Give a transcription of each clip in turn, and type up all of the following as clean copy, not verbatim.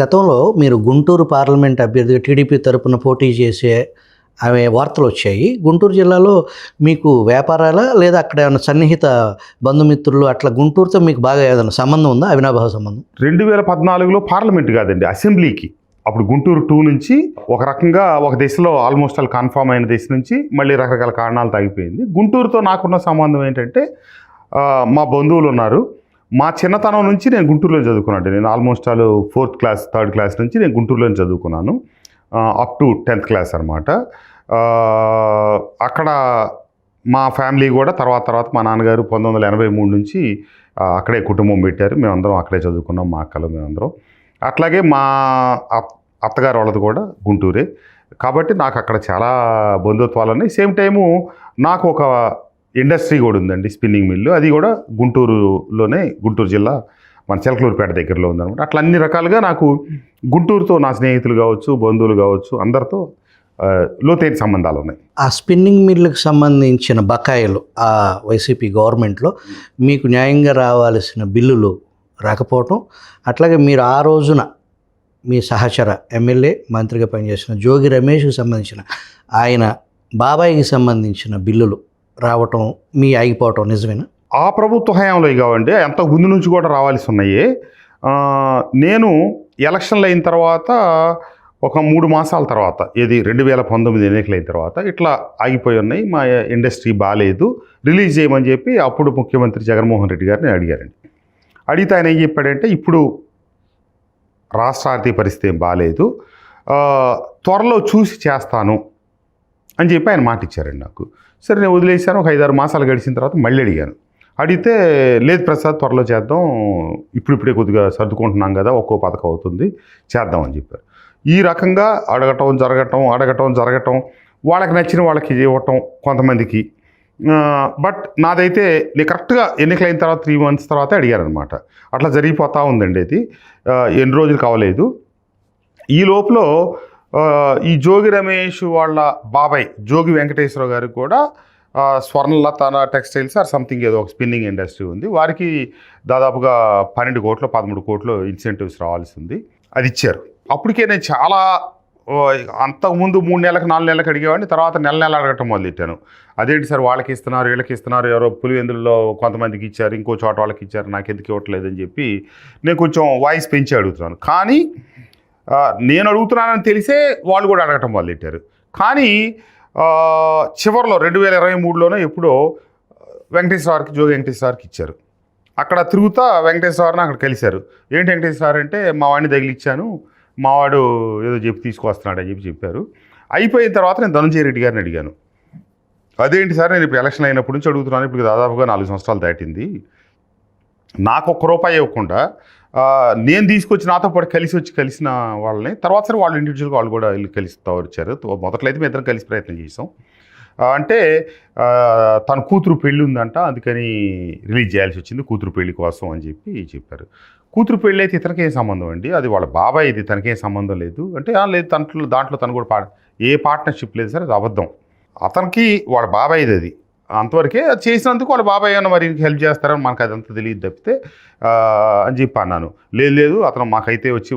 గతంలో మీరు గుంటూరు పార్లమెంట్ అభ్యర్థిగా టీడీపీ తరపున పోటీ చేసే అనే వార్తలు వచ్చాయి. గుంటూరు జిల్లాలో మీకు వ్యాపారాలా? లేదా అక్కడ ఏమన్నా సన్నిహిత బంధుమిత్రులు అట్లా గుంటూరుతో మీకు బాగా ఏదైనా సంబంధం ఉందా? అవినాభావ సంబంధం? 2014లో పార్లమెంట్ కాదండి, అసెంబ్లీకి. అప్పుడు గుంటూరు 2 నుంచి ఒక రకంగా ఒక దశలో ఆల్మోస్ట్ ఆల్ కన్ఫామ్ అయిన దశ నుంచి మళ్ళీ రకరకాల కారణాలు తగ్గిపోయింది. గుంటూరుతో నాకున్న సంబంధం ఏంటంటే మా బంధువులు ఉన్నారు. మా చిన్నతనం నుంచి నేను గుంటూరులో చదువుకున్నాను. నేను almost all 4th class 3rd class నుంచి నేను గుంటూరులో చదువుకున్నాను, అప్ టు 10th క్లాస్ అనమాట. అక్కడ మా ఫ్యామిలీ కూడా తర్వాత మా నాన్నగారు 1983 నుంచి అక్కడే కుటుంబం పెట్టారు. మేమందరం అక్కడే చదువుకున్నాం, మా అక్కలు మేమందరం. అట్లాగే మా అత్తగారు వాళ్ళది కూడా గుంటూరే. కాబట్టి నాకు అక్కడ చాలా బంధుత్వాలు ఉన్నాయి. సేమ్ టైము నాకు ఒక ఇండస్ట్రీ కూడా ఉందండి, స్పిన్నింగ్ మిల్లు. అది కూడా గుంటూరులోనే, గుంటూరు జిల్లా మన చిలకలూరుపేట దగ్గరలో ఉందన్నమాట. అట్లా అన్ని రకాలుగా నాకు గుంటూరుతో నా స్నేహితులు కావచ్చు, బంధువులు కావచ్చు, అందరితో లోతైన సంబంధాలు ఉన్నాయి. ఆ స్పిన్నింగ్ మిల్లుకి సంబంధించిన బకాయిలు ఆ వైసీపీ గవర్నమెంట్లో మీకు న్యాయంగా రావాల్సిన బిల్లులు రాకపోవటం, అట్లాగే మీరు ఆ రోజున మీ సహచర ఎమ్మెల్యే మంత్రిగా పనిచేసిన జోగి రమేష్కి సంబంధించిన ఆయన బాబాయికి సంబంధించిన బిల్లులు రావటం, మీ ఆగిపోవటం నిజమేనా? ఆ ప్రభుత్వ హయాంలో కావండి, అంత ముందు నుంచి కూడా రావాల్సి ఉన్నాయి. నేను ఎలక్షన్లు అయిన తర్వాత ఒక 3 మాసాల తర్వాత, ఇది 2019 ఎన్నికలైన తర్వాత ఇట్లా ఆగిపోయి ఉన్నాయి. మా ఇండస్ట్రీ బాగాలేదు, రిలీజ్ చేయమని చెప్పి అప్పుడు ముఖ్యమంత్రి జగన్మోహన్ రెడ్డి గారిని అడిగారండి. అడిగితే ఆయన ఏం చెప్పాడంటే, ఇప్పుడు రాష్ట్ర ఆర్థిక పరిస్థితి ఏం బాగాలేదు, త్వరలో చూసి చేస్తాను అని చెప్పి ఆయన మాట ఇచ్చారండి నాకు. సరే నేను వదిలేసాను. ఒక 5-6 మాసాలు గడిచిన తర్వాత మళ్ళీ అడిగాను. అడిగితే లేదు ప్రసాద్, త్వరలో చేద్దాం, ఇప్పుడిప్పుడే కొద్దిగా సర్దుకుంటున్నాం కదా, ఒక్కో పథకం అవుతుంది, చేద్దామని చెప్పారు. ఈ రకంగా అడగటం జరగటం, వాళ్ళకి నచ్చిన వాళ్ళకి ఇవ్వటం కొంతమందికి. బట్ నాదైతే నేను కరెక్ట్గా ఎన్నికలైన తర్వాత 3 మంత్స్ తర్వాత అడిగారనమాట. అట్లా జరిగిపోతూ ఉందండి. అది ఎన్ని రోజులు కావలేదు. ఈ లోపల ఈ జోగి రమేష్ వాళ్ళ బాబాయ్ జోగి వెంకటేశ్వరరావు గారికి కూడా స్వర్ణలత టెక్స్టైల్స్ ఆర్ సంథింగ్ ఏదో ఒక స్పిన్నింగ్ ఇండస్ట్రీ ఉంది. వారికి దాదాపుగా 12 కోట్లు 13 కోట్లు ఇన్సెంటివ్స్ రావాల్సి ఉంది. అది ఇచ్చారు. అప్పటికే నేను చాలా అంతకుముందు 3 నెలలకు 4 నెలలకు అడిగేవాడిని, తర్వాత నెల అడగటం మొదలెట్టాను. అదేంటి సార్, వాళ్ళకి ఇస్తున్నారు, వీళ్ళకి ఇస్తున్నారు, ఎవరో పులివెందుల్లో కొంతమందికి ఇచ్చారు, ఇంకో చోట వాళ్ళకి ఇచ్చారు, నాకు ఎందుకు ఇవ్వట్లేదని చెప్పి నేను కొంచెం వాయిస్ పెంచి అడుగుతున్నాను. కానీ నేను అడుగుతున్నానని తెలిసే వాళ్ళు కూడా అడగటం మొదలెట్టారు. కానీ చివరిలో 2023లోనే ఎప్పుడో జోగి వెంకటేశ్వరకి ఇచ్చారు. అక్కడ తిరుగుతా వెంకటేశ్వరని అక్కడ కలిశారు. ఏంటి వెంకటేశ్వర అంటే, మా వాడిని తగిలిచ్చాను, మావాడు ఏదో చెప్పి తీసుకొస్తున్నాడు అని చెప్పారు. అయిపోయిన తర్వాత నేను ధనంజయ రెడ్డి గారిని అడిగాను, అదేంటి సార్, నేను ఇప్పుడు ఎలక్షన్ అయినప్పటి నుంచి అడుగుతున్నాను, ఇప్పుడు దాదాపుగా 4 సంవత్సరాలు దాటింది, నాకు ₹1 ఇవ్వకుండా నేను తీసుకొచ్చి నాతో పాటు కలిసిన వాళ్ళని తర్వాత సరే వాళ్ళు ఇండివిజువల్గా వాళ్ళు కూడా వెళ్ళి కలుస్తూ వచ్చారు. మొదట్లో అయితే మేము ఇద్దరం కలిసి ప్రయత్నం చేసాం. అంటే తన కూతురు పెళ్ళి ఉందంట, అందుకని రిలీజ్ చేయాల్సి వచ్చింది కూతురు పెళ్లి కోసం అని చెప్పారు. కూతురు పెళ్ళి అయితే ఇతనికి ఏం సంబంధం అండి, అది వాళ్ళ బాబాయ్, ఇది తనకేం సంబంధం లేదు అంటే, లేదు దాంట్లో తను కూడా ఏ పార్ట్నర్షిప్ లేదు సార్, అది అబద్ధం, అతనికి వాళ్ళ బాబాయ్ది అది, అంతవరకే అది చేసినందుకు వాళ్ళ బాబాయ్ ఏమన్నా మరి హెల్ప్ చేస్తారని మనకు అదంతా తెలియదు తప్పితే అని చెప్పి అన్నాను. లేదు అతను మాకైతే వచ్చి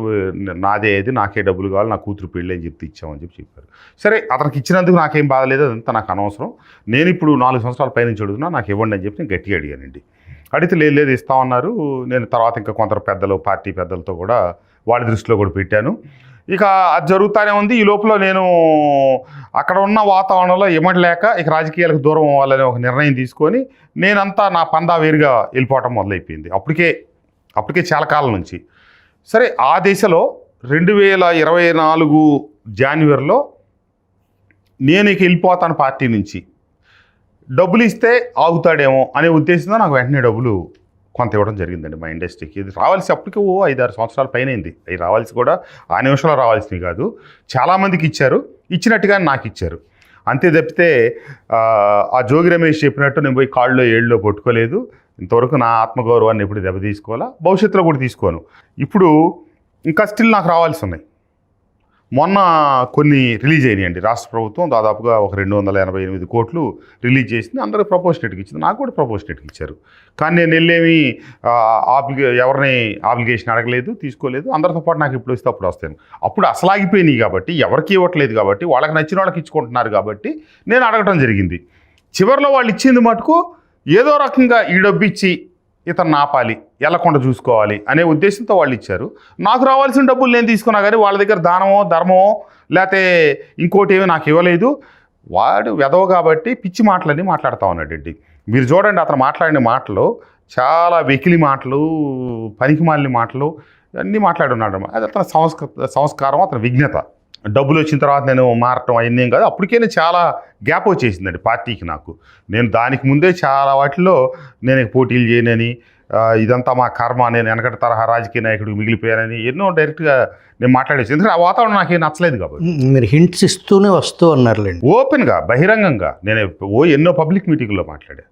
నాదే, అది నాకే డబ్బులు కావాలి, నా కూతురు పెళ్ళి అని ఇచ్చామని చెప్పారు. సరే అతనికి ఇచ్చినందుకు నాకేం బాధ లేదు, అదంతా నాకు అనవసరం, నేను ఇప్పుడు 4 సంవత్సరాల పైనుంచి అడుగుతున్నా, నాకు ఇవ్వండి అని చెప్పి నేను గట్టిగా అడిగానండి. అడిగితే లేదు ఇస్తామన్నారు. నేను తర్వాత ఇంకా కొందరు పార్టీ పెద్దలతో కూడా వాళ్ళ దృష్టిలో కూడా పెట్టాను. ఇక అది జరుగుతూనే ఉంది. ఈ లోపల నేను అక్కడ ఉన్న వాతావరణంలో ఇమడలేక ఇక రాజకీయాలకు దూరం అవ్వాలని ఒక నిర్ణయం తీసుకొని నేనంతా నా పందా వేరుగా వెళ్ళిపోవటం మొదలైపోయింది. అప్పటికే చాలా కాలం నుంచి. సరే ఆ దిశలో 2024 జనవరిలో నేను ఇక వెళ్ళిపోతాను పార్టీ నుంచి, డబ్బులు ఇస్తే ఆగుతాడేమో అనే ఉద్దేశంతో నాకు వెంటనే డబ్బులు కొంత ఇవ్వడం జరిగిందండి మా ఇండస్ట్రీకి. ఇది రావాల్సి అప్పటికి 5-6 సంవత్సరాల పైన అయింది. అవి రావాల్సి కూడా ఆ నిమిషంలో రావాల్సినవి కాదు, చాలామందికి ఇచ్చారు, ఇచ్చినట్టుగానే నాకు ఇచ్చారు అంతే తప్పితే ఆ జోగి రమేష్ చెప్పినట్టు నేను పోయి కాళ్ళలో ఏళ్ళలో పట్టుకోలేదు. ఇంతవరకు నా ఆత్మగౌరవాన్ని ఎప్పుడు దెబ్బతీసుకోవాలా, భవిష్యత్తులో కూడా తీసుకోను. ఇప్పుడు ఇంకా స్టిల్ నాకు రావాల్సి ఉన్నాయి. మొన్న కొన్ని రిలీజ్ అయినాయండి. రాష్ట్ర ప్రభుత్వం దాదాపుగా ఒక 288 కోట్లు రిలీజ్ చేసింది. అందరికి ప్రపోజేట్కి ఇచ్చింది, నాకు కూడా ప్రపోజేట్కి ఇచ్చారు. కానీ నేను వెళ్ళేమి ఎవరిని ఆబ్లిగేషన్ అడగలేదు, తీసుకోలేదు. అందరితో పాటు నాకు ఇప్పుడు వస్తే అప్పుడు వస్తాను. అప్పుడు అసలు ఆగిపోయినాయి కాబట్టి, ఎవరికి ఇవ్వట్లేదు కాబట్టి, వాళ్ళకి నచ్చిన వాళ్ళకి ఇచ్చుకుంటున్నారు కాబట్టి నేను అడగటం జరిగింది. చివరిలో వాళ్ళు ఇచ్చింది మటుకు ఏదో రకంగా ఈ డబ్బు ఇచ్చి ఇతను ఆపాలి, ఎల్లకుండా చూసుకోవాలి అనే ఉద్దేశంతో వాళ్ళు ఇచ్చారు. నాకు రావాల్సిన డబ్బులు నేను తీసుకున్నా కానీ వాళ్ళ దగ్గర దానమో ధర్మమో లేకపోతే ఇంకోటి ఏమీ నాకు ఇవ్వలేదు. వాడు వెదవ కాబట్టి పిచ్చి మాటలన్నీ మాట్లాడుతూ ఉన్నాడండి. మీరు చూడండి, అతను మాట్లాడిన మాటలు చాలా వెకిలి మాటలు, పనికిమాలిన మాటలు అన్నీ మాట్లాడున్నాడు. అది అతని సంస్కారం, అతని విజ్ఞత. డబ్బులు వచ్చిన తర్వాత నేను మారటం అవన్నీ ఏం కాదు. అప్పటికే నేను చాలా గ్యాప్ వచ్చేసిందండి పార్టీకి నాకు. నేను దానికి ముందే చాలా వాటిలో నేను పోటీలు చేయనని, ఇదంతా మా కర్మ, నేను వెనకటి తరహా రాజకీయ నాయకుడికి మిగిలిపోయానని ఎన్నో డైరెక్ట్గా నేను మాట్లాడేసి. ఎందుకంటే ఆ వాతావరణం నాకేం నచ్చలేదు కాబట్టి. మీరు హింట్స్ ఇస్తూనే వస్తూ అన్నారులేండి. ఓపెన్గా, బహిరంగంగా నేను ఎన్నో పబ్లిక్ మీటింగుల్లో మాట్లాడాను.